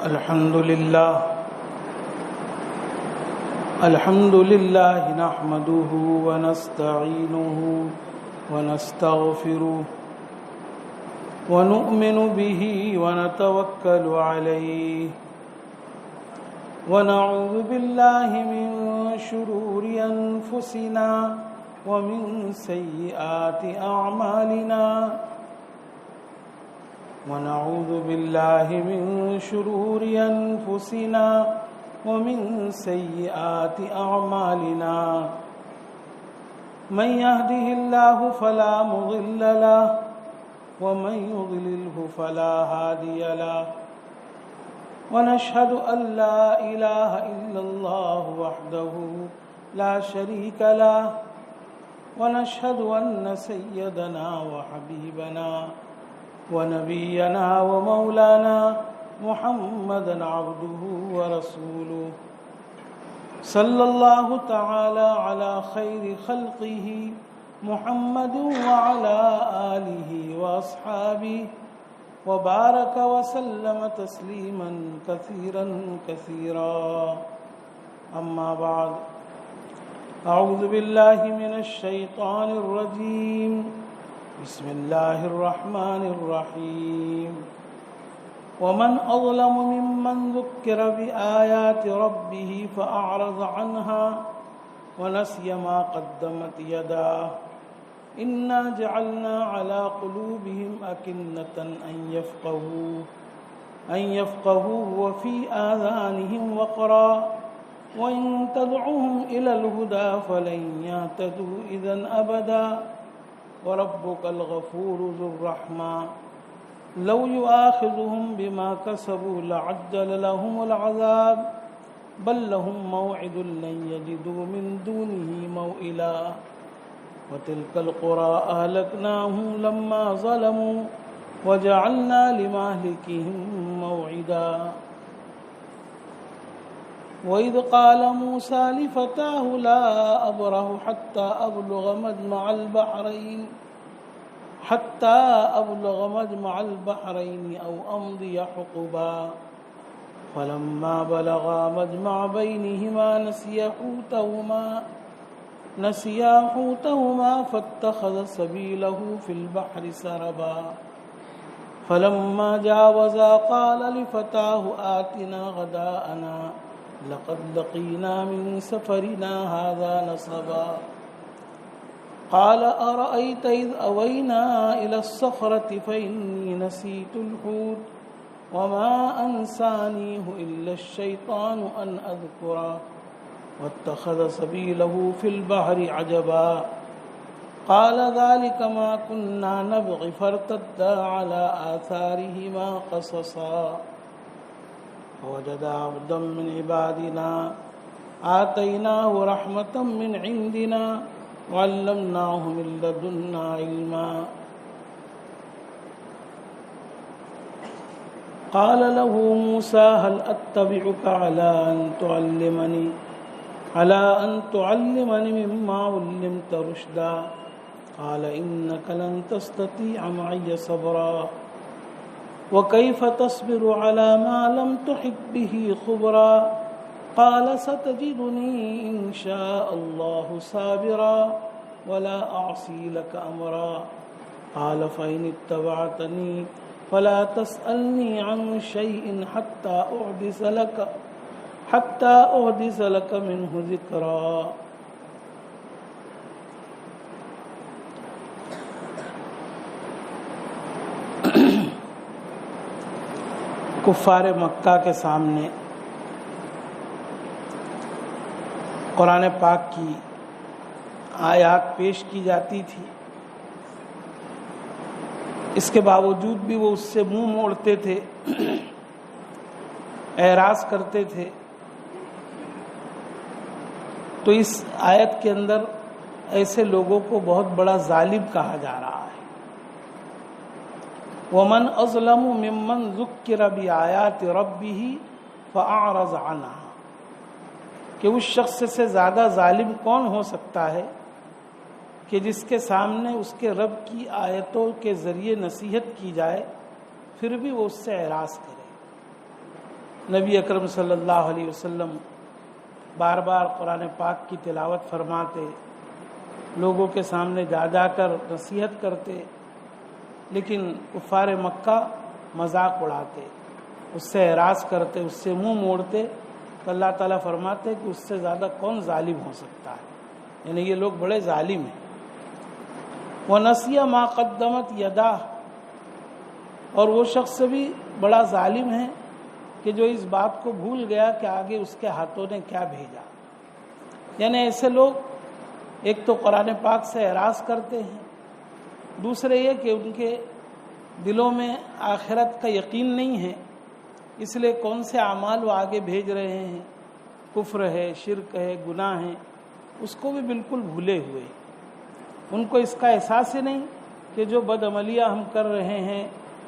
الحمد لله نحمده ونستعينه ونستغفره ونؤمن به ونتوكل عليه ونعوذ بالله من شرور أنفسنا ومن سيئات أعمالنا ونعوذ بالله من شرور أنفسنا ومن سيئات أعمالنا من يهده الله فلا مضل له ومن يضلله فلا هادي له ونشهد أن لا إله إلا الله وحده لا شريك له ونشهد أن سيدنا وحبيبنا ونبينا ومولانا محمدا عبده ورسوله صلى الله تعالى على خير خلقه محمد وعلى آله وأصحابه وبارك وسلم تسليما كثيرا كثيرا أما بعد أعوذ بالله من الشيطان الرجيم بسم الله الرحمن الرحيم ومن أظلم ممن ذكر بآيات ربه فأعرض عنها ونسي ما قدمت يداه إنا جعلنا على قلوبهم أكنة أن يفقهوا وفي آذانهم وقرا وإن تدعوهم إلى الهدى فلن يهتدوا إذن أبدا وربك الغفور ذو الرحمة لو يؤاخذهم بما كسبوا لعجل لهم العذاب بل لهم موعد لن يجدوا من دونه موئلا وتلك القرى أهلكناهم لما ظلموا وجعلنا لمهلكهم موعدا وإذ قال موسى لفتاه لا أبرح حتى أبلغ مجمع البحرين أو أمضي حقبا فلما بلغا مجمع بينهما نسيا حوتهما فاتخذ سبيله في البحر سربا فلما جاوزا قال لفتاه آتنا غداءنا لقد لقينا من سفرنا هذا نصبا قال أرأيت إذ أوينا إلى الصخرة فإني نسيت الحوت وما أنسانيه إلا الشيطان أن أذكره واتخذ سبيله في البحر عجبا قال ذلك ما كنا نبغي فارتدا على آثارهما قصصا ووجدا عبدا من عبادنا آتيناه رحمة من عندنا وعلمناه من لدنا علما قال له موسى هل أتبعك على أن تعلمني مما علمت رشدا قال إنك لن تستطيع معي صبرا وكيف تصبر على ما لم تحط به خبرا قال ستجدني إن شاء الله صابرا ولا أعصي لك أمرا قال فإن اتبعتني فلا تسألني عن شيء حتى أحدث لك منه ذكرا کفار مکہ کے سامنے قرآن پاک کی آیات پیش کی جاتی تھی، اس کے باوجود بھی وہ اس سے منہ موڑتے تھے، اعراض کرتے تھے۔ تو اس آیت کے اندر ایسے لوگوں کو بہت بڑا ظالم کہا جا رہا ہے۔ وَمَنْ أَظْلَمُ مِمَّنْ ذُكِّرَ بِآيَاتِ رَبِّهِ فَأَعْرَضَ عَنْهَا، کہ اس شخص سے زیادہ ظالم کون ہو سکتا ہے کہ جس کے سامنے اس کے رب کی آیتوں کے ذریعے نصیحت کی جائے پھر بھی وہ اس سے اعراض کرے۔ نبی اکرم صلی اللہ علیہ وسلم بار بار قرآن پاک کی تلاوت فرماتے، لوگوں کے سامنے جا جا کر نصیحت کرتے، لیکن کفار مکہ مذاق اڑاتے، اس سے اعراض کرتے، اس سے منہ موڑتے، تو اللہ تعالیٰ فرماتے کہ اس سے زیادہ کون ظالم ہو سکتا ہے، یعنی یہ لوگ بڑے ظالم ہیں۔ وَنَسِيَ مَا قَدَّمَتْ يَدَاهُ، اور وہ شخص بھی بڑا ظالم ہے کہ جو اس بات کو بھول گیا کہ آگے اس کے ہاتھوں نے کیا بھیجا۔ یعنی ایسے لوگ ایک تو قرآن پاک سے اعراض کرتے ہیں، دوسرے یہ کہ ان کے دلوں میں آخرت کا یقین نہیں ہے، اس لیے کون سے اعمال وہ آگے بھیج رہے ہیں، کفر ہے، شرک ہے، گناہ ہے، اس کو بھی بالکل بھولے ہوئے۔ ان کو اس کا احساس ہی نہیں کہ جو بد عملیاں ہم کر رہے ہیں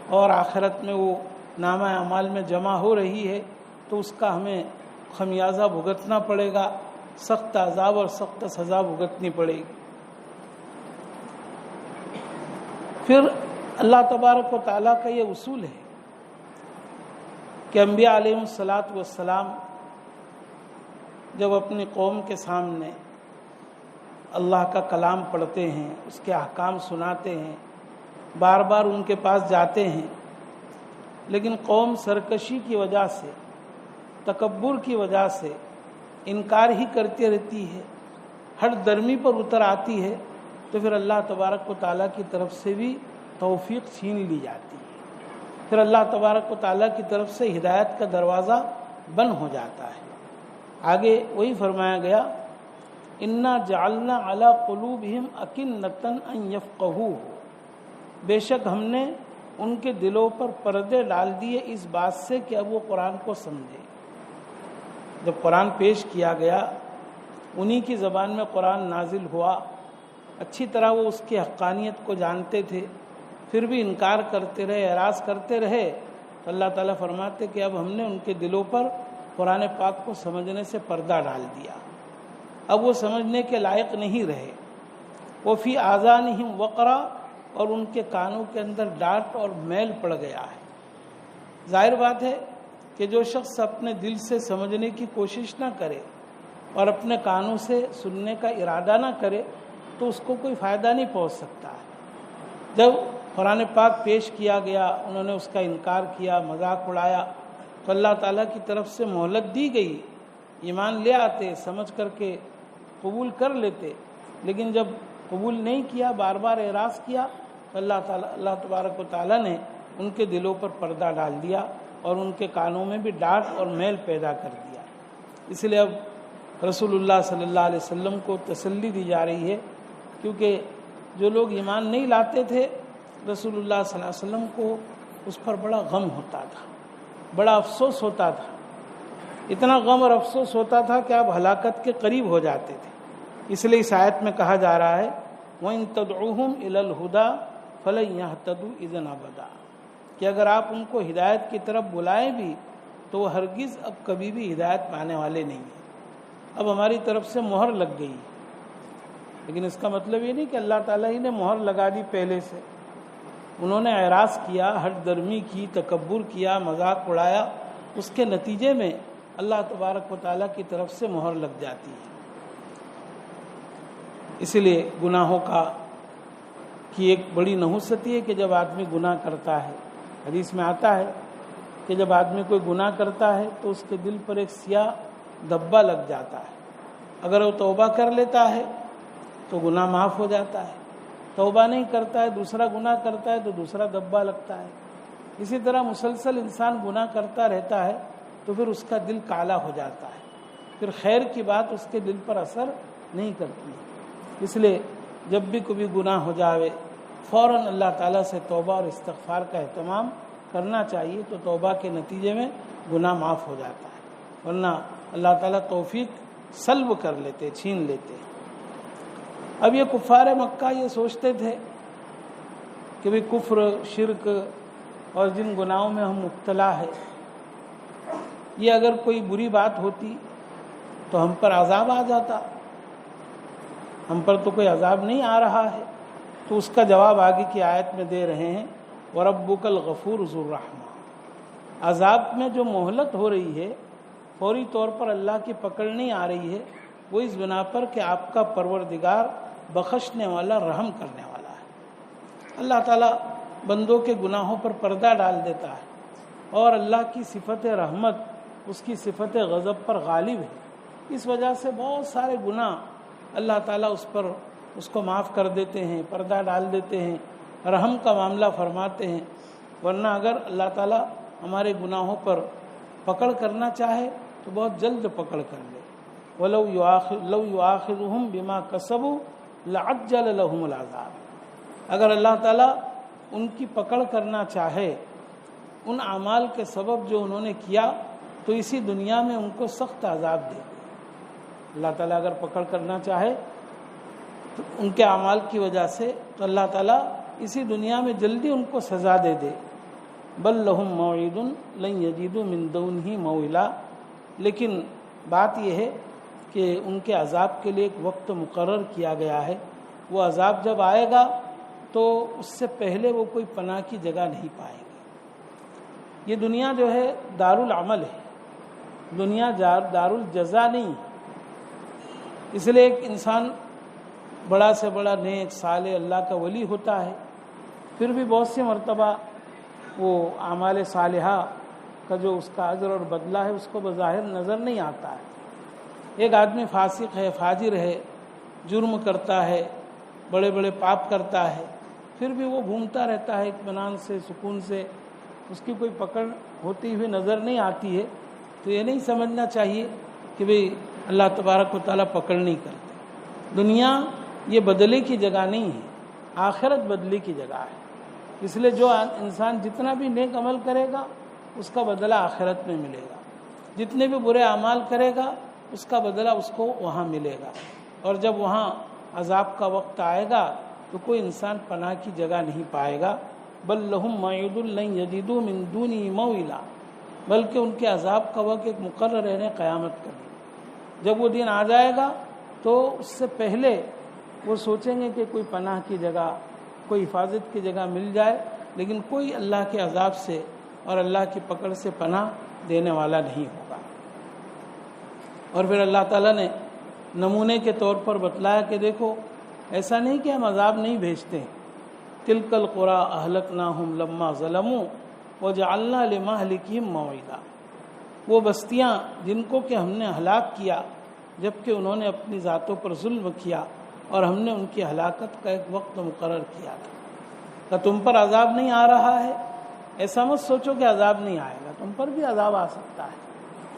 اور آخرت میں وہ نامہ اعمال میں جمع ہو رہی ہے تو اس کا ہمیں خمیازہ بھگتنا پڑے گا، سخت عذاب اور سخت سزا بھگتنی پڑے گی۔ پھر اللہ تبارک و تعالیٰ کا یہ اصول ہے کہ انبیاء علیہ الصلاۃ والسلام جب اپنی قوم کے سامنے اللہ کا کلام پڑھتے ہیں، اس کے احکام سناتے ہیں، بار بار ان کے پاس جاتے ہیں، لیکن قوم سرکشی کی وجہ سے، تکبر کی وجہ سے انکار ہی کرتی رہتی ہے، ہر درمی پر اتر آتی ہے، تو پھر اللہ تبارک و تعالیٰ کی طرف سے بھی توفیق چھین لی جاتی ہے، پھر اللہ تبارک و تعالیٰ کی طرف سے ہدایت کا دروازہ بند ہو جاتا ہے۔ آگے وہی فرمایا گیا، انا جعلنا علی قلوبہم اکنۃ ان یفقہوہ، بے شک ہم نے ان کے دلوں پر پردے ڈال دیے اس بات سے کہ اب وہ قرآن کو سمجھے۔ جب قرآن پیش کیا گیا، انہی کی زبان میں قرآن نازل ہوا، اچھی طرح وہ اس کی حقانیت کو جانتے تھے، پھر بھی انکار کرتے رہے، اعراض کرتے رہے، تو اللہ تعالیٰ فرماتے کہ اب ہم نے ان کے دلوں پر قرآن پاک کو سمجھنے سے پردہ ڈال دیا، اب وہ سمجھنے کے لائق نہیں رہے۔ وہ فی آذانہم وقرا، اور ان کے کانوں کے اندر ڈانٹ اور میل پڑ گیا ہے۔ ظاہر بات ہے کہ جو شخص اپنے دل سے سمجھنے کی کوشش نہ کرے اور اپنے کانوں سے سننے کا ارادہ نہ کرے تو اس کو کوئی فائدہ نہیں پہنچ سکتا ہے۔ جب قرآن پاک پیش کیا گیا، انہوں نے اس کا انکار کیا، مذاق اڑایا، تو اللہ تعالیٰ کی طرف سے مہلت دی گئی، ایمان لے آتے، سمجھ کر کے قبول کر لیتے، لیکن جب قبول نہیں کیا، بار بار اعراض کیا، تو اللہ تبارک و تعالیٰ نے ان کے دلوں پر پردہ ڈال دیا اور ان کے کانوں میں بھی ڈانٹ اور میل پیدا کر دیا۔ اس لیے اب رسول اللہ صلی اللہ علیہ وسلم کو تسلی دی جا رہی ہے، کیونکہ جو لوگ ایمان نہیں لاتے تھے، رسول اللہ صلی اللہ علیہ وسلم کو اس پر بڑا غم ہوتا تھا، بڑا افسوس ہوتا تھا، اتنا غم اور افسوس ہوتا تھا کہ آپ ہلاکت کے قریب ہو جاتے تھے۔ اس لیے اس آیت میں کہا جا رہا ہے وَإِن تَدْعُوهُمْ إِلَى الْهُدَى فَلَن يَهْتَدُوا إِذًا أَبَدًا، کہ اگر آپ ان کو ہدایت کی طرف بلائیں بھی تو وہ ہرگز اب کبھی بھی ہدایت پانے والے نہیں ہیں۔ اب ہماری طرف سے مہر لگ گئی، لیکن اس کا مطلب یہ نہیں کہ اللہ تعالیٰ ہی نے مہر لگا دی پہلے سے۔ انہوں نے اعراض کیا، ہٹ درمی کی، تکبر کیا، مذاق اڑایا، اس کے نتیجے میں اللہ تبارک و تعالیٰ کی طرف سے مہر لگ جاتی ہے۔ اسی لیے گناہوں کی ایک بڑی نحوستی ہے کہ جب آدمی گناہ کرتا ہے، حدیث میں آتا ہے کہ جب آدمی کوئی گناہ کرتا ہے تو اس کے دل پر ایک سیاہ دھبا لگ جاتا ہے، اگر وہ توبہ کر لیتا ہے تو گناہ معاف ہو جاتا ہے، توبہ نہیں کرتا ہے، دوسرا گناہ کرتا ہے تو دوسرا دھبا لگتا ہے۔ اسی طرح مسلسل انسان گناہ کرتا رہتا ہے تو پھر اس کا دل کالا ہو جاتا ہے، پھر خیر کی بات اس کے دل پر اثر نہیں کرتی ہے۔ اس لیے جب بھی کبھی گناہ ہو جاوے فوراً اللہ تعالیٰ سے توبہ اور استغفار کا اہتمام کرنا چاہیے، تو توبہ کے نتیجے میں گناہ معاف ہو جاتا ہے، ورنہ اللہ تعالیٰ توفیق سلب کر لیتے، چھین لیتے۔ اب یہ کفار مکہ یہ سوچتے تھے کہ بھی کفر، شرک اور جن گناہوں میں ہم مبتلا ہے، یہ اگر کوئی بری بات ہوتی تو ہم پر عذاب آ جاتا، ہم پر تو کوئی عذاب نہیں آ رہا ہے۔ تو اس کا جواب آگے کی آیت میں دے رہے ہیں وَرَبُّكَ الْغَفُورُ ذُو الرَّحْمَةِ، عذاب میں جو مہلت ہو رہی ہے، فوری طور پر اللہ کی پکڑ نہیں آ رہی ہے، وہ اس بنا پر کہ آپ کا پروردگار بخشنے والا، رحم کرنے والا ہے۔ اللہ تعالیٰ بندوں کے گناہوں پر پردہ ڈال دیتا ہے، اور اللہ کی صفت رحمت اس کی صفت غضب پر غالب ہے۔ اس وجہ سے بہت سارے گناہ اللہ تعالیٰ اس کو معاف کر دیتے ہیں، پردہ ڈال دیتے ہیں، رحم کا معاملہ فرماتے ہیں۔ ورنہ اگر اللہ تعالیٰ ہمارے گناہوں پر پکڑ کرنا چاہے تو بہت جلد پکڑ کر لے۔ وَلَوْ يُؤَاخِذُهُمْ بِمَا كَسَبُوا لَعَجَّلَ لَهُمُ الْعَذَابَ، اگر اللہ تعالیٰ ان کی پکڑ کرنا چاہے ان اعمال کے سبب جو انہوں نے کیا، تو اسی دنیا میں ان کو سخت عذاب دے۔ اللہ تعالیٰ اگر پکڑ کرنا چاہے تو ان کے اعمال کی وجہ سے، تو اللہ تعالیٰ اسی دنیا میں جلدی ان کو سزا دے دے۔ بل لہم موعد لن یجدوا من دونہ موئلا، لیکن بات یہ ہے کہ ان کے عذاب کے لیے ایک وقت مقرر کیا گیا ہے۔ وہ عذاب جب آئے گا تو اس سے پہلے وہ کوئی پناہ کی جگہ نہیں پائیں گے۔ یہ دنیا جو ہے دار العمل ہے، دنیا دار الجزا نہیں۔ اس لیے ایک انسان بڑا سے بڑا نیک صالح اللہ کا ولی ہوتا ہے، پھر بھی بہت سی مرتبہ وہ اعمال صالحہ کا جو اس کا اجر اور بدلہ ہے اس کو بظاہر نظر نہیں آتا ہے۔ ایک آدمی فاسق ہے، فاجر ہے، جرم کرتا ہے، بڑے بڑے پاپ کرتا ہے، پھر بھی وہ گھومتا رہتا ہے اطمینان سے، سکون سے، اس کی کوئی پکڑ ہوتی ہوئی نظر نہیں آتی ہے۔ تو یہ نہیں سمجھنا چاہیے کہ بھئی اللہ تبارک و تعالیٰ پکڑ نہیں کرتے۔ دنیا یہ بدلے کی جگہ نہیں ہے، آخرت بدلے کی جگہ ہے۔ اس لیے جو انسان جتنا بھی نیک عمل کرے گا اس کا بدلہ آخرت میں ملے گا، جتنے بھی برے اعمال کرے گا اس کا بدلہ اس کو وہاں ملے گا۔ اور جب وہاں عذاب کا وقت آئے گا تو کوئی انسان پناہ کی جگہ نہیں پائے گا۔ بل لہم موعد لن یجدوا من دونہ موئلا، بلکہ ان کے عذاب کا وقت ایک مقرر ہے قیامت کا دن۔ جب وہ دن آ جائے گا تو اس سے پہلے وہ سوچیں گے کہ کوئی پناہ کی جگہ، کوئی حفاظت کی جگہ مل جائے، لیکن کوئی اللہ کے عذاب سے اور اللہ کی پکڑ سے پناہ دینے والا نہیں ہوگا۔ اور پھر اللہ تعالیٰ نے نمونے کے طور پر بتلایا کہ دیکھو ایسا نہیں کہ ہم عذاب نہیں بھیجتے۔ تلک القری اہلکناہم لما ظلموا وجعلنا لمہلکہم موعدا، وہ بستیاں جن کو کہ ہم نے ہلاک کیا جبکہ انہوں نے اپنی ذاتوں پر ظلم کیا، اور ہم نے ان کی ہلاکت کا ایک وقت مقرر کیا تھا۔ کہ تم پر عذاب نہیں آ رہا ہے، ایسا مت سوچو کہ عذاب نہیں آئے گا، تم پر بھی عذاب آ سکتا ہے۔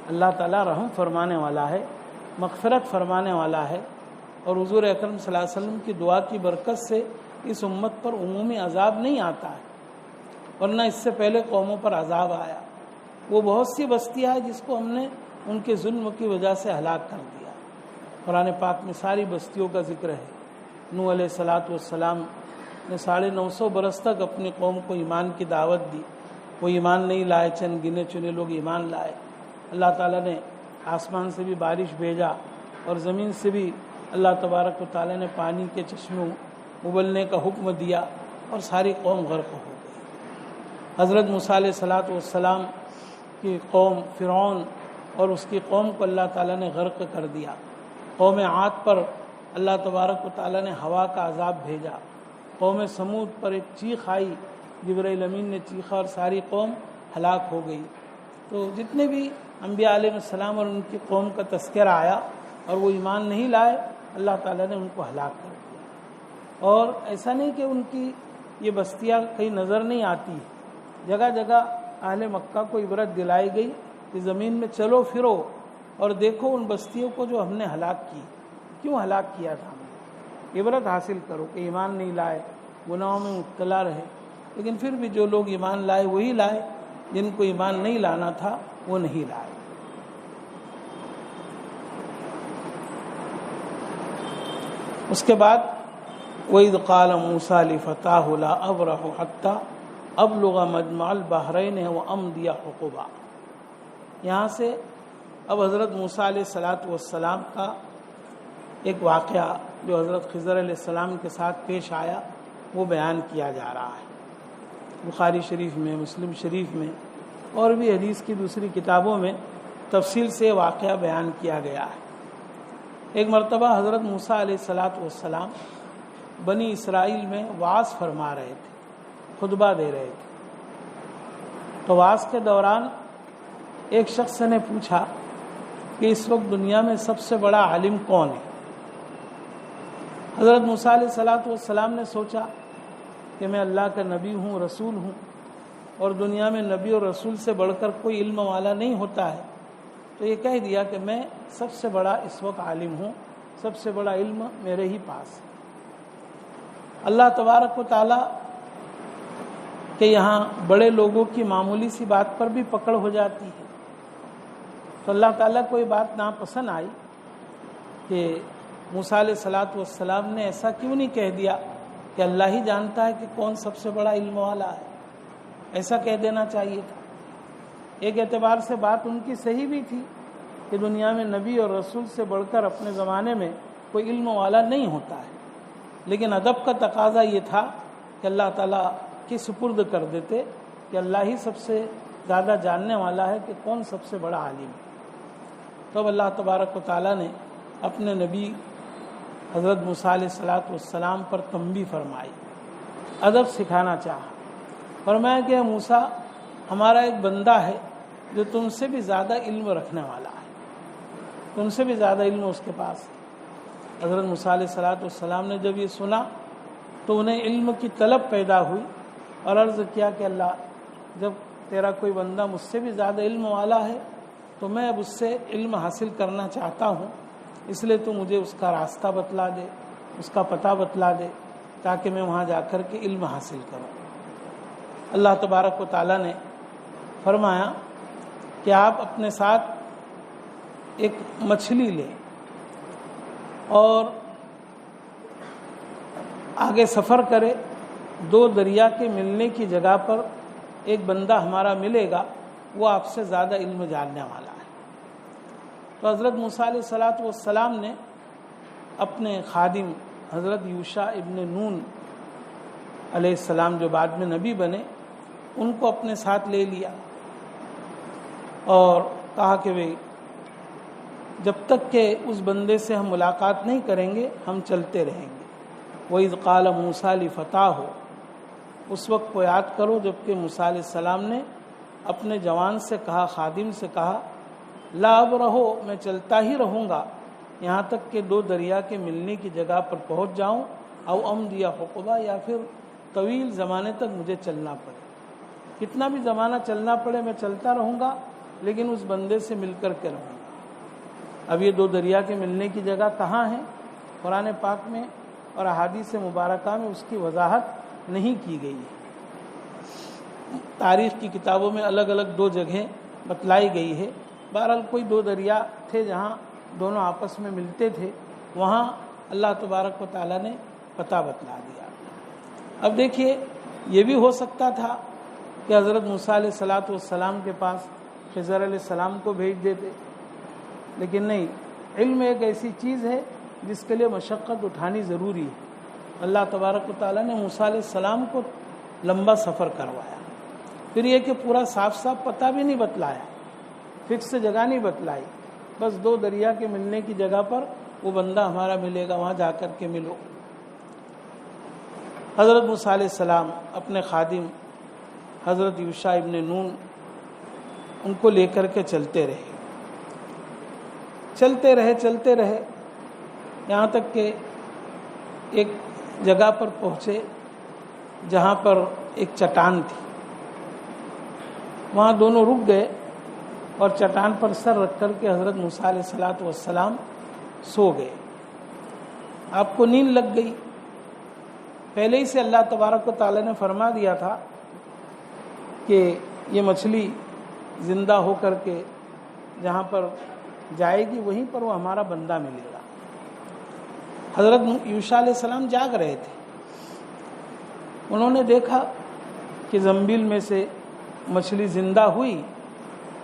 اللہ تعالیٰ رحم فرمانے والا ہے، مغفرت فرمانے والا ہے، اور حضور اکرم صلی اللہ علیہ وسلم کی دعا کی برکت سے اس امت پر عمومی عذاب نہیں آتا ہے، ورنہ اس سے پہلے قوموں پر عذاب آیا۔ وہ بہت سی بستیاں ہیں جس کو ہم نے ان کے ظلم کی وجہ سے ہلاک کر دیا۔ قرآن پاک میں ساری بستیوں کا ذکر ہے۔ نوح علیہ السلام نے 950 برس تک اپنی قوم کو ایمان کی دعوت دی، وہ ایمان نہیں لائے، چند گنے چنے لوگ ایمان لائے۔ اللہ تعالیٰ نے آسمان سے بھی بارش بھیجا اور زمین سے بھی اللہ تبارک و تعالیٰ نے پانی کے چشموں ابلنے کا حکم دیا، اور ساری قوم غرق ہو گئی۔ حضرت موسیٰ علیہ السلام کی قوم فرعون اور اس کی قوم کو اللہ تعالیٰ نے غرق کر دیا۔ قوم عاد پر اللہ تبارک و تعالیٰ نے ہوا کا عذاب بھیجا۔ قوم سمود پر ایک چیخ آئی، جبرائیل امین نے چیخا اور ساری قوم ہلاک ہو گئی۔ تو جتنے بھی انبیاء علیہ السلام اور ان کی قوم کا تذکرہ آیا اور وہ ایمان نہیں لائے، اللہ تعالیٰ نے ان کو ہلاک کر دیا۔ اور ایسا نہیں کہ ان کی یہ بستیاں کہیں نظر نہیں آتی، جگہ جگہ اہل مکہ کو عبرت دلائی گئی کہ زمین میں چلو پھرو اور دیکھو ان بستیوں کو جو ہم نے ہلاک کی، کیوں ہلاک کیا تھا ہم نے، عبرت حاصل کرو کہ ایمان نہیں لائے، گناہوں میں مبتلا رہے۔ لیکن پھر بھی جو لوگ ایمان لائے وہی لائے، جن کو ایمان نہیں لانا تھا وہ نہیں لائے۔ اس کے بعد وَإِذْ قَالَ مُوسَىٰ لِفَتَاهُ لَا أَبْرَحُ حَتَّىٰ أَبْلُغَ مَجْمَعَ الْبَحْرَيْنِ وَأَمْضِيَ حُقُبًا۔ یہاں سے اب حضرت موسیٰ علیہ السلام کا ایک واقعہ جو حضرت خضر علیہ السلام کے ساتھ پیش آیا وہ بیان کیا جا رہا ہے۔ بخاری شریف میں، مسلم شریف میں اور بھی حدیث کی دوسری کتابوں میں تفصیل سے واقعہ بیان کیا گیا ہے۔ ایک مرتبہ حضرت موسیٰ علیہ السلام بنی اسرائیل میں وعظ فرما رہے تھے، خطبہ دے رہے تھے، تو وعظ کے دوران ایک شخص نے پوچھا کہ اس وقت دنیا میں سب سے بڑا عالم کون ہے؟ حضرت موسیٰ علیہ السلام نے سوچا کہ میں اللہ کا نبی ہوں، رسول ہوں، اور دنیا میں نبی اور رسول سے بڑھ کر کوئی علم والا نہیں ہوتا ہے، تو یہ کہہ دیا کہ میں سب سے بڑا اس وقت عالم ہوں، سب سے بڑا علم میرے ہی پاس ہے۔ اللہ تبارک و تعالی کہ یہاں بڑے لوگوں کی معمولی سی بات پر بھی پکڑ ہو جاتی ہے، تو اللہ تعالیٰ کو یہ بات ناپسند آئی کہ موسیٰ علیہ السلام نے ایسا کیوں نہیں کہہ دیا کہ اللہ ہی جانتا ہے کہ کون سب سے بڑا علم والا ہے، ایسا کہہ دینا چاہیے تھا۔ ایک اعتبار سے بات ان کی صحیح بھی تھی کہ دنیا میں نبی اور رسول سے بڑھ کر اپنے زمانے میں کوئی علم والا نہیں ہوتا ہے، لیکن ادب کا تقاضا یہ تھا کہ اللہ تعالیٰ کی سپرد کر دیتے کہ اللہ ہی سب سے زیادہ جاننے والا ہے کہ کون سب سے بڑا عالم ہے۔ تب اللہ تبارک و تعالیٰ نے اپنے نبی حضرت موسیٰ علیہ السلام پر تنبیہ فرمائی، ادب سکھانا چاہا، فرمایا کہ موسیٰ ہمارا ایک بندہ ہے جو تم سے بھی زیادہ علم رکھنے والا ہے، تم سے بھی زیادہ علم اس کے پاس ہے۔ حضرت موسیٰ علیہ السلام نے جب یہ سنا تو انہیں علم کی طلب پیدا ہوئی اور عرض کیا کہ اللہ، جب تیرا کوئی بندہ مجھ سے بھی زیادہ علم والا ہے تو میں اب اس سے علم حاصل کرنا چاہتا ہوں، اس لیے تو مجھے اس کا راستہ بتلا دے، اس کا پتہ بتلا دے، تاکہ میں وہاں جا کر کے علم حاصل کروں۔ اللہ تبارک و تعالیٰ نے فرمایا کہ آپ اپنے ساتھ ایک مچھلی لیں اور آگے سفر کرے، دو دریا کے ملنے کی جگہ پر ایک بندہ ہمارا ملے گا، وہ آپ سے زیادہ علم جاننے والا ہے۔ تو حضرت موسیٰ علیہ السلام نے اپنے خادم حضرت یوشع ابن نون علیہ السلام جو بعد میں نبی بنے، ان کو اپنے ساتھ لے لیا اور کہا کہ بھئی جب تک کہ اس بندے سے ہم ملاقات نہیں کریں گے ہم چلتے رہیں گے۔ وَإِذْ قَالَ مُوسَىٰ لِفَتَاهُ، اس وقت کو یاد کرو جب کہ موسیٰ علیہ السلام نے اپنے جوان سے کہا، خادم سے کہا، لا ابرہو، میں چلتا ہی رہوں گا یہاں تک کہ دو دریا کے ملنے کی جگہ پر پہنچ جاؤں، او امضی حقبا، یا پھر طویل زمانے تک مجھے چلنا پڑے، کتنا بھی زمانہ چلنا پڑے میں چلتا رہوں گا، لیکن اس بندے سے مل کر کے رہوں گا۔ اب یہ دو دریا کے ملنے کی جگہ کہاں ہیں؟ قرآن پاک میں اور احادیث مبارکہ میں اس کی وضاحت نہیں کی گئی ہے۔ تاریخ کی کتابوں میں الگ الگ دو جگہیں بتلائی گئی ہے، بہرحال کوئی دو دریا تھے جہاں دونوں آپس میں ملتے تھے، وہاں اللہ تبارک و تعالیٰ نے پتہ بتلا دیا۔ اب دیکھیے، یہ بھی ہو سکتا تھا کہ حضرت موسیٰ علیہ السلام کے پاس خضر علیہ السلام کو بھیج دیتے، لیکن نہیں، علم ایک ایسی چیز ہے جس کے لیے مشقت اٹھانی ضروری ہے۔ اللہ تبارک و تعالیٰ نے موسیٰ علیہ السلام کو لمبا سفر کروایا، پھر یہ کہ پورا صاف صاف پتہ بھی نہیں بتلایا، فکس جگہ نہیں بتلائی، بس دو دریا کے ملنے کی جگہ پر وہ بندہ ہمارا ملے گا، وہاں جا کر کے ملو۔ حضرت موسیٰ علیہ السلام اپنے خادم حضرت یوشع ابن نون ان کو لے کر کے چلتے رہے یہاں تک کہ ایک جگہ پر پہنچے جہاں پر ایک چٹان تھی، وہاں دونوں رک گئے اور چٹان پر سر رکھ کر کے حضرت موسیٰ علیہ السلام سو گئے۔ آپ کو نیند لگ گئی، پہلے ہی سے اللہ تبارک و تعالیٰ نے فرما دیا تھا کہ یہ مچھلی زندہ ہو کر کے جہاں پر جائے گی وہیں پر وہ ہمارا بندہ ملے گا۔ حضرت یوشع علیہ السلام جاگ رہے تھے، انہوں نے دیکھا کہ زنبیل میں سے مچھلی زندہ ہوئی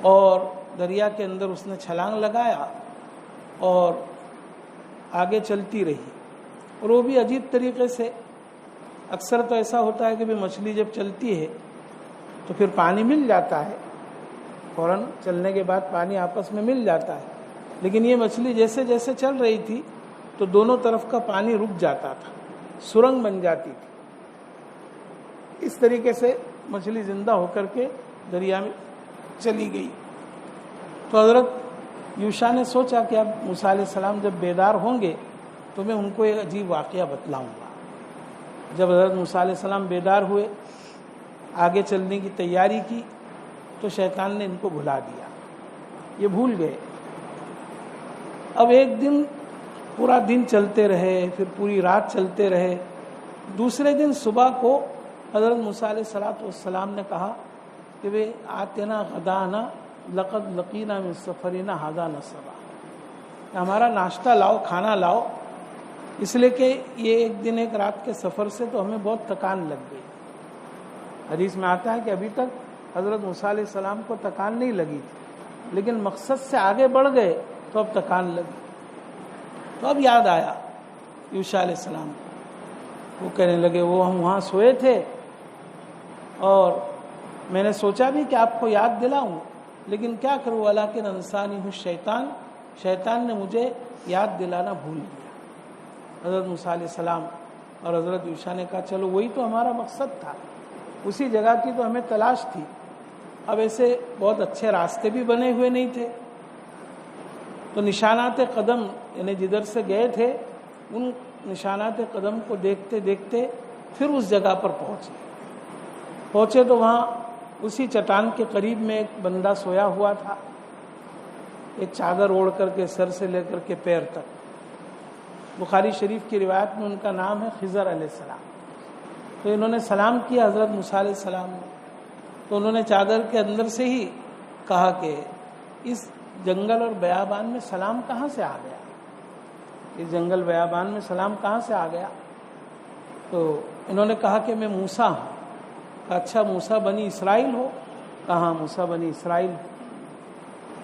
اور دریا کے اندر اس نے چھلانگ لگایا اور آگے چلتی رہی، اور وہ بھی عجیب طریقے سے۔ اکثر تو ایسا ہوتا ہے کہ مچھلی جب چلتی ہے تو پھر پانی مل جاتا ہے، فوراً چلنے کے بعد پانی آپس میں مل جاتا ہے، لیکن یہ مچھلی جیسے جیسے چل رہی تھی تو دونوں طرف کا پانی رک جاتا تھا، سرنگ بن جاتی تھی۔ اس طریقے سے مچھلی زندہ ہو کر کے دریا میں چلی گئی۔ تو حضرت یوشع نے سوچا کہ اب موسیٰ علیہ السلام جب بیدار ہوں گے تو میں ان کو ایک عجیب واقعہ بتلاؤں گا۔ جب حضرت موسیٰ علیہ السلام بیدار ہوئے، آگے چلنے کی تیاری کی، تو شیطان نے ان کو بھلا دیا، یہ بھول گئے۔ اب ایک دن پورا دن چلتے رہے، پھر پوری رات چلتے رہے۔ دوسرے دن صبح کو حضرت موسیٰ علیہ السلام نے کہا کہ وہ آتنا غدانا لقد لقینا من سفرنا ھذا نصبا، ہمارا ناشتہ لاؤ، کھانا لاؤ، اس لیے کہ یہ ایک دن ایک رات کے سفر سے تو ہمیں بہت تکان لگ گئی۔ حدیث میں آتا ہے کہ ابھی تک حضرت موسیٰ علیہ السلام کو تکان نہیں لگی تھی، لیکن مقصد سے آگے بڑھ گئے تو اب تکان لگی۔ تو اب یاد آیا یوشع علیہ السلام کو، وہ کہنے لگے وہ ہم وہاں سوئے تھے اور میں نے سوچا بھی کہ آپ کو یاد دلاؤں، لیکن کیا کروں، ولیکن انسانی ہوں شیطان نے مجھے یاد دلانا بھول گیا۔ حضرت موسیٰ علیہ السلام اور حضرت یوشع نے کہا چلو وہی تو ہمارا مقصد تھا، اسی جگہ کی تو ہمیں تلاش تھی۔ اب ایسے بہت اچھے راستے بھی بنے ہوئے نہیں تھے، تو نشانات قدم یعنی جدھر سے گئے تھے ان نشانات قدم کو دیکھتے دیکھتے پھر اس جگہ پر پہنچے تو وہاں اسی چٹان کے قریب میں ایک بندہ سویا ہوا تھا، ایک چادر اوڑھ کر کے سر سے لے کر کے پیر تک۔ بخاری شریف کی روایت میں ان کا نام ہے خضر علیہ السلام۔ تو انہوں نے سلام کیا حضرت موسیٰ علیہ السلام نے، تو انہوں نے چادر کے اندر سے ہی کہا کہ اس جنگل اور بیابان میں سلام کہاں سے آ گیا، اس جنگل بیابان میں سلام کہاں سے آ گیا؟ تو انہوں نے کہا کہ میں موسیٰ ہوں۔ کہا اچھا موسیٰ بنی اسرائیل ہو؟ کہا موسیٰ بنی اسرائیل ہو۔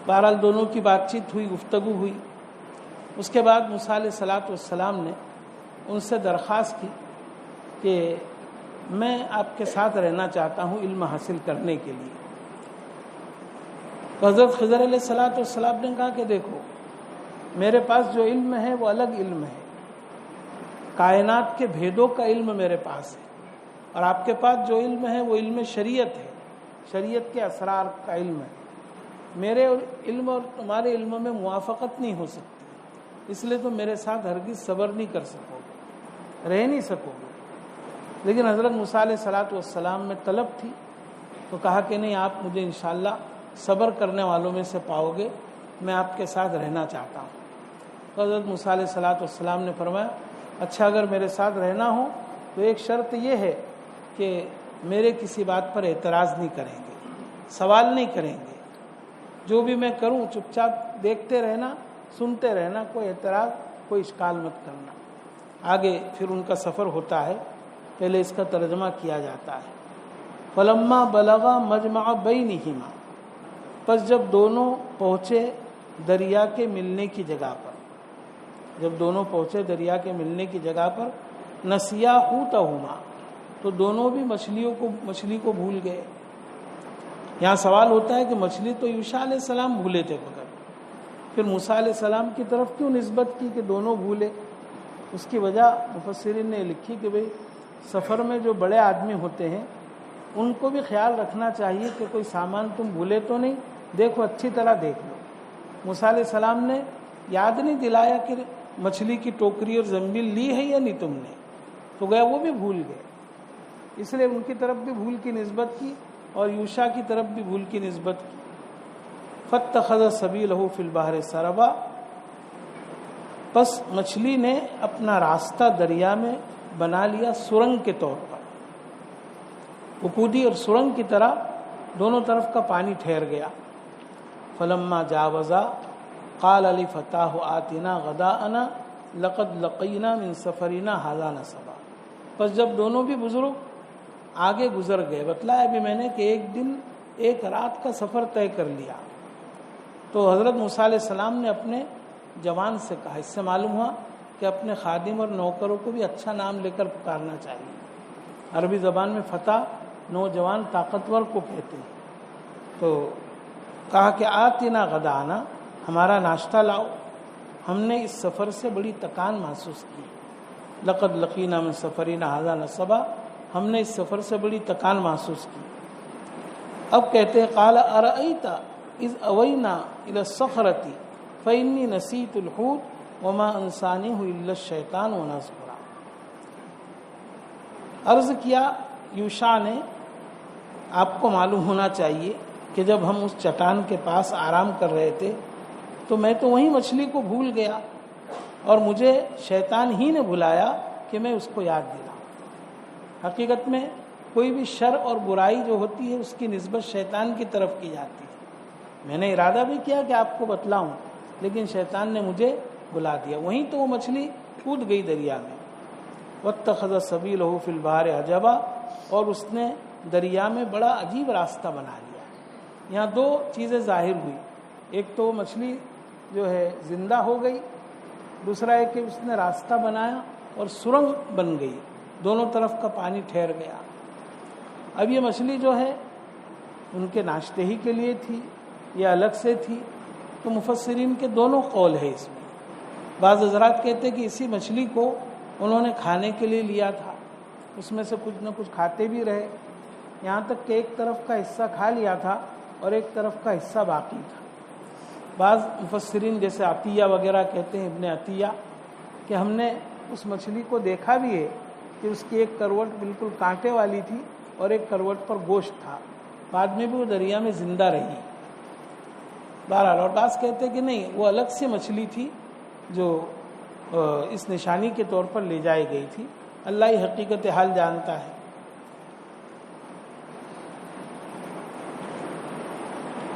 بہرحال دونوں کی بات چیت ہوئی، گفتگو ہوئی۔ اس کے بعد موسیٰ علیہ السلام نے ان سے درخواست کی کہ میں آپ کے ساتھ رہنا چاہتا ہوں علم حاصل کرنے کے لیے۔ تو حضرت خضر علیہ السلام نے کہا کہ دیکھو میرے پاس جو علم ہے وہ الگ علم ہے، کائنات کے بھیدوں کا علم میرے پاس ہے، اور آپ کے پاس جو علم ہے وہ علم شریعت ہے، شریعت کے اسرار کا علم ہے۔ میرے علم اور تمہارے علم میں موافقت نہیں ہو سکتی، اس لیے تم میرے ساتھ ہرگز صبر نہیں کر سکو گے، رہ نہیں سکو گے۔ لیکن حضرت موسیٰ علیہ السلام میں طلب تھی، تو کہا کہ نہیں آپ مجھے انشاءاللہ صبر کرنے والوں میں سے پاؤ گے، میں آپ کے ساتھ رہنا چاہتا ہوں۔ تو حضرت موسیٰ علیہ السلام نے فرمایا اچھا اگر میرے ساتھ رہنا ہو تو ایک شرط یہ ہے کہ میرے کسی بات پر اعتراض نہیں کریں گے، سوال نہیں کریں گے، جو بھی میں کروں چپ چاپ دیکھتے رہنا، سنتے رہنا، کوئی اعتراض کوئی اشکال مت کرنا۔ آگے پھر ان کا سفر ہوتا ہے، پہلے اس کا ترجمہ کیا جاتا ہے۔ فلما بلغا مجمع بینہما، پس جب دونوں پہنچے دریا کے ملنے کی جگہ پر، جب دونوں پہنچے دریا کے ملنے کی جگہ پر، نسیا حوتہما، تو دونوں بھی مچھلی کو بھول گئے۔ یہاں سوال ہوتا ہے کہ مچھلی تو یوشع علیہ السلام بھولے تھے مگر پھر موسیٰ علیہ السلام کی طرف کیوں نسبت کی کہ دونوں بھولے؟ اس کی وجہ مفسرین نے لکھی کہ بھئی سفر میں جو بڑے آدمی ہوتے ہیں ان کو بھی خیال رکھنا چاہیے کہ کوئی سامان تم بھولے تو نہیں، دیکھو اچھی طرح دیکھ لو۔ موسیٰ علیہ السلام نے یاد نہیں دلایا کہ مچھلی کی ٹوکری اور زنبیل لی ہے یا نہیں تم نے، تو گیا وہ بھی بھول گئے، اس لیے ان کی طرف بھی بھول کی نسبت کی اور یوشع کی طرف بھی بھول کی نسبت کی۔ فاتخذ سبیلہ فی البحر سربا، پس مچھلی نے اپنا راستہ دریا میں بنا لیا سرنگ کے طور پر، وہ کودی اور سرنگ کی طرح دونوں طرف کا پانی ٹھہر گیا۔ فلما جاوزا قال لفتاہ آتنا غداءنا لقد لقینا من سفرنا ھذا نصبا، پس جب دونوں بھی بزرگ آگے گزر گئے، بتلایا بھی میں نے کہ ایک دن ایک رات کا سفر طے کر لیا، تو حضرت موسیٰ علیہ السلام نے اپنے جوان سے کہا، اس سے معلوم ہوا کہ اپنے خادم اور نوکروں کو بھی اچھا نام لے کر پکارنا چاہیے۔ عربی زبان میں فتح نوجوان طاقتور کو کہتے ہیں۔ تو کہا کہ آتنا غدانا، ہمارا ناشتہ لاؤ۔ ہم نے اس سفر سے بڑی تکان محسوس کی، لقد لقینا من سفرنا ھذا نصبا، ہم نے اس سفر سے بڑی تکان محسوس کی۔ اب کہتے ہیں قال ارأیت اذ اوینا الی الصخرۃ فانی نسیت الحوت وما انسانیہ الا الشیطان ونذکرا۔ عرض کیا یوشع نے، آپ کو معلوم ہونا چاہیے کہ جب ہم اس چٹان کے پاس آرام کر رہے تھے تو میں تو وہیں مچھلی کو بھول گیا اور مجھے شیطان ہی نے بھلایا کہ میں اس کو یاد دلاؤں۔ حقیقت میں کوئی بھی شر اور برائی جو ہوتی ہے اس کی نسبت شیطان کی طرف کی جاتی ہے۔ میں نے ارادہ بھی کیا کہ آپ کو بتلاؤں، لیکن شیطان نے مجھے بلا دیا۔ وہیں تو وہ مچھلی کود گئی دریا میں۔ واتخذ سبیلہ فی البحر عجبا، اور اس نے دریا میں بڑا عجیب راستہ بنا لیا۔ یہاں دو چیزیں ظاہر ہوئی، ایک تو وہ مچھلی جو ہے زندہ ہو گئی، دوسرا ہے کہ اس نے راستہ بنایا اور سرنگ بن گئی، دونوں طرف کا پانی ٹھہر گیا۔ اب یہ مچھلی جو ہے ان کے ناشتے ہی کے لیے تھی یا الگ سے تھی، تو مفسرین کے دونوں قول ہے اس میں۔ بعض حضرات کہتے کہ اسی مچھلی کو انہوں نے کھانے کے لیے لیا تھا، اس میں سے کچھ نہ کچھ کھاتے بھی رہے، یہاں تک کہ ایک طرف کا حصہ کھا لیا تھا اور ایک طرف کا حصہ باقی تھا۔ بعض مفسرین جیسے عطیہ وغیرہ کہتے ہیں، ابن عطیہ، کہ ہم نے اس مچھلی کو دیکھا بھی ہے کہ اس کی ایک کروٹ بالکل کانٹے والی تھی اور ایک کروٹ پر گوشت تھا، بعد میں بھی وہ دریا میں زندہ رہی۔ بہرحال اور بعض کہتے کہ نہیں، وہ الگ سے مچھلی تھی جو اس نشانی کے طور پر لے جائی گئی تھی۔ اللہ ہی حقیقت حال جانتا ہے۔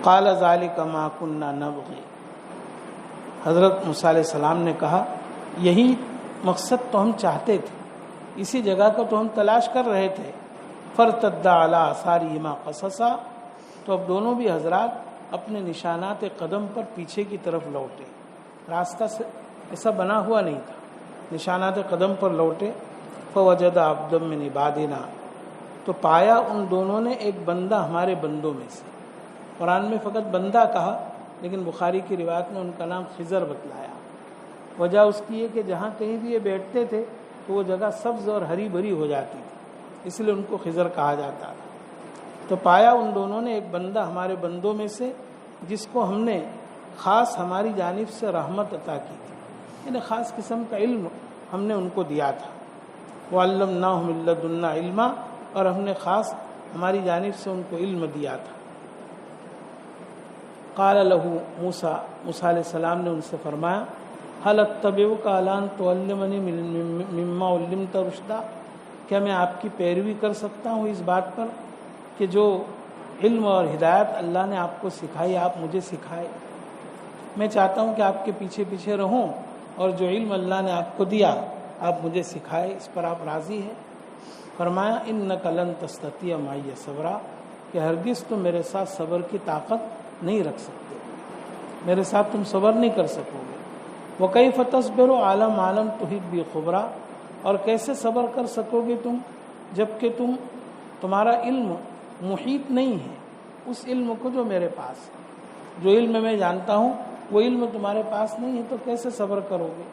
قال ذلک ما كنا نبغي، حضرت موسیٰ علیہ السلام نے کہا یہی مقصد تو ہم چاہتے تھے، اسی جگہ کو تو ہم تلاش کر رہے تھے۔ فرتدا علی آثارہما قصصا، تو اب دونوں بھی حضرات اپنے نشانات قدم پر پیچھے کی طرف لوٹے۔ راستہ سے ایسا بنا ہوا نہیں تھا، نشانات قدم پر لوٹے۔ فوجد عبدا من عبادنا، تو پایا ان دونوں نے ایک بندہ ہمارے بندوں میں سے۔ قرآن میں فقط بندہ کہا، لیکن بخاری کی روایت میں ان کا نام خضر بتلایا۔ وجہ اس کی ہے کہ جہاں کہیں بھی یہ بیٹھتے تھے تو وہ جگہ سبز اور ہری بھری ہو جاتی تھی، اس لیے ان کو خضر کہا جاتا تھا۔ تو پایا ان دونوں نے ایک بندہ ہمارے بندوں میں سے جس کو ہم نے خاص ہماری جانب سے رحمت عطا کی تھی، یعنی خاص قسم کا علم ہم نے ان کو دیا تھا۔ وَعَلَّمْنَاهُ مِن لَّدُنَّا عِلْمًا، اور ہم نے خاص ہماری جانب سے ان کو علم دیا تھا۔ قال له موسیٰ، موسیٰ علیہ السلام نے ان سے فرمایا هل اتبعک علی ان تعلمنی مما علمت رشدا، کیا میں آپ کی پیروی کر سکتا ہوں اس بات پر کہ جو علم اور ہدایت اللہ نے آپ کو سکھائی آپ مجھے سکھائے۔ میں چاہتا ہوں کہ آپ کے پیچھے پیچھے رہوں اور جو علم اللہ نے آپ کو دیا آپ مجھے سکھائے، اس پر آپ راضی ہیں؟ فرمایا انک لن تستطیع معی صبرا، کہ ہرگز تم میرے ساتھ صبر کی طاقت نہیں رکھ سکتے، میرے ساتھ تم صبر نہیں کر سکو گے۔ وَكَيْفَ تَصْبِرُ عَلَىٰ مَا لَمْ تُحِطْ بِهِ خُبْرًا، اور کیسے صبر کر سکو گے تم جب کہ تمہارا علم محیط نہیں ہے اس علم کو جو میرے پاس ہے، جو علم میں جانتا ہوں وہ علم تمہارے پاس نہیں ہے، تو کیسے صبر کرو گے؟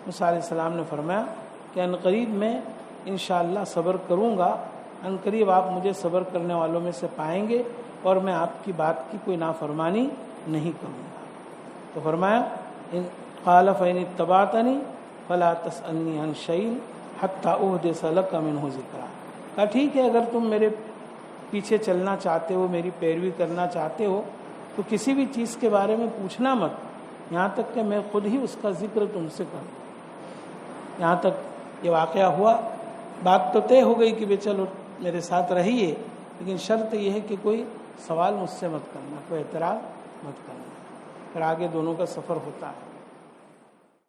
موسیٰ علیہ السلام نے فرمایا کہ عنقریب میں انشاءاللہ صبر کروں گا، عنقریب آپ مجھے صبر کرنے والوں میں سے پائیں گے اور میں آپ کی بات کی کوئی نافرمانی نہیں کروں گا۔ تو فرمایا قال فإن اتبعتنی فلا تسألنی عن شیء حتی احدث لک منہ ذکرا، کہا ٹھیک ہے، اگر تم میرے پیچھے چلنا چاہتے ہو، میری پیروی کرنا چاہتے ہو تو کسی بھی چیز کے بارے میں پوچھنا مت، یہاں تک کہ میں خود ہی اس کا ذکر تم سے کروں۔ یہاں تک یہ واقعہ ہوا، بات تو طے ہو گئی کہ بے چلو میرے ساتھ رہیے، لیکن شرط یہ ہے کہ کوئی سوال مجھ سے مت کرنا، کوئی اعتراض مت کرنا۔ پھر آگے دونوں کا سفر ہوتا ہے۔